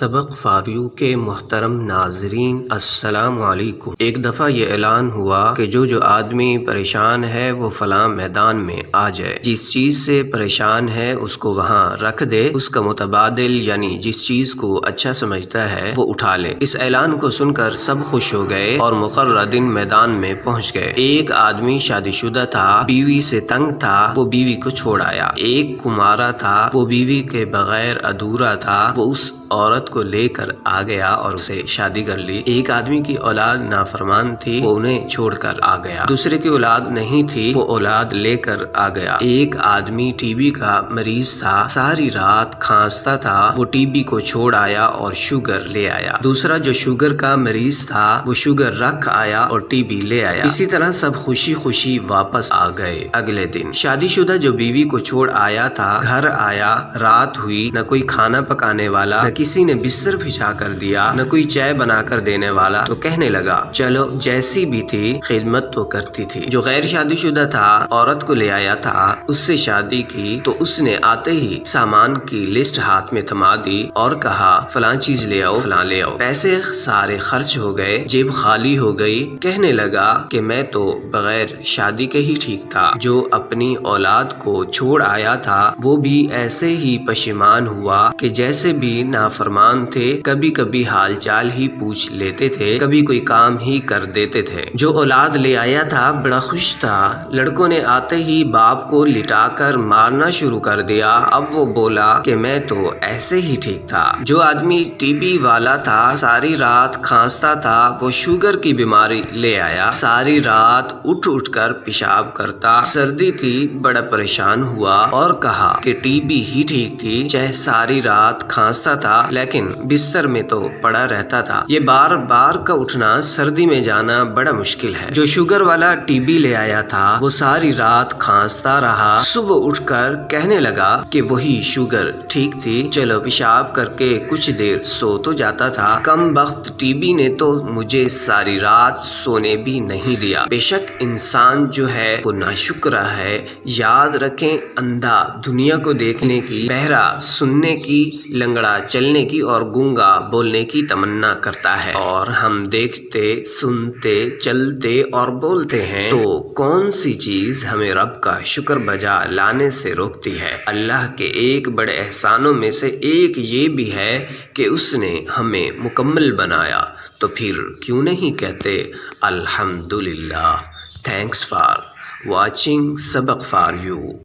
سبق فاریو کے محترم ناظرین السلام علیکم۔ ایک دفعہ یہ اعلان ہوا کہ جو آدمی پریشان ہے وہ فلاں میدان میں آ جائے، جس چیز سے پریشان ہے اس کو وہاں رکھ دے، اس کا متبادل یعنی جس چیز کو اچھا سمجھتا ہے وہ اٹھا لے۔ اس اعلان کو سن کر سب خوش ہو گئے اور مقررہ دن میدان میں پہنچ گئے۔ ایک آدمی شادی شدہ تھا، بیوی سے تنگ تھا، وہ بیوی کو چھوڑ آیا۔ ایک کمارا تھا، وہ بیوی کے بغیر ادھورا تھا، وہ اس عورت کو لے کر آ گیا اور اسے شادی کر لی۔ ایک آدمی کی اولاد نافرمان تھی، وہ انہیں چھوڑ کر آ گیا۔ دوسرے کی اولاد نہیں تھی، وہ اولاد لے کر آ گیا۔ ایک آدمی ٹی بی کا مریض تھا، ساری رات کھانستا تھا، وہ ٹی بی کو چھوڑ آیا اور شوگر لے آیا۔ دوسرا جو شوگر کا مریض تھا وہ شوگر رکھ آیا اور ٹی بی لے آیا۔ اسی طرح سب خوشی خوشی واپس آ گئے۔ اگلے دن شادی شدہ جو بیوی کو چھوڑ آیا تھا گھر آیا، رات ہوئی، نہ کوئی کھانا پکانے والا، نہ کسی نے بستر بچھا کر دیا، نہ کوئی چائے بنا کر دینے والا، تو کہنے لگا چلو جیسی بھی تھی خدمت تو کرتی تھی۔ جو غیر شادی شدہ تھا عورت کو لے آیا تھا، اس سے شادی کی تو اس نے آتے ہی سامان کی لسٹ ہاتھ میں تھما دی اور کہا فلاں چیز لے آؤ، فلاں لے آؤ۔ پیسے سارے خرچ ہو گئے، جیب خالی ہو گئی۔ کہنے لگا کہ میں تو بغیر شادی کے ہی ٹھیک تھا، جو اپنی اولاد کو چھوڑ آیا تھا وہ بھی ایسے ہی پشیمان ہوا کہ جیسے بھی نافرمان تھے، کبھی کبھی حال چال ہی پوچھ لیتے تھے، کبھی کوئی کام ہی کر دیتے تھے۔ جو اولاد لے آیا تھا بڑا خوش تھا، لڑکوں نے آتے ہی باپ کو لٹا کر مارنا شروع کر دیا۔ اب وہ بولا کہ میں تو ایسے ہی ٹھیک تھا۔ جو آدمی ٹی بی والا تھا، ساری رات کھانستا تھا، وہ شوگر کی بیماری لے آیا، ساری رات اٹھ اٹھ کر پیشاب کرتا، سردی تھی، بڑا پریشان ہوا اور کہا کہ ٹی بی ہی ٹھیک تھی، چاہے ساری رات کھانستا تھا لیکن بستر میں تو پڑا رہتا تھا۔ یہ بار بار کا اٹھنا، سردی میں جانا بڑا مشکل ہے۔ جو شوگر والا ٹی بی لے آیا تھا وہ ساری رات کھانستا رہا، صبح اٹھ کر کہنے لگا کہ وہی شوگر ٹھیک تھی، چلو پیشاب کر کے کچھ دیر سو تو جاتا تھا، کم بخت ٹی بی نے تو مجھے ساری رات سونے بھی نہیں دیا۔ بے شک انسان جو ہے وہ ناشکرا ہے۔ یاد رکھیں، اندھا دنیا کو دیکھنے کی، بہرا سننے کی، لنگڑا چلنے کی اور گونگا بولنے کی تمنا کرتا ہے، اور ہم دیکھتے، سنتے، چلتے اور بولتے ہیں، تو کون سی چیز ہمیں رب کا شکر بجا لانے سے روکتی ہے؟ اللہ کے ایک بڑے احسانوں میں سے ایک یہ بھی ہے کہ اس نے ہمیں مکمل بنایا، تو پھر کیوں نہیں کہتے الحمدللہ۔ تھینکس فار واچنگ سبق فار یو۔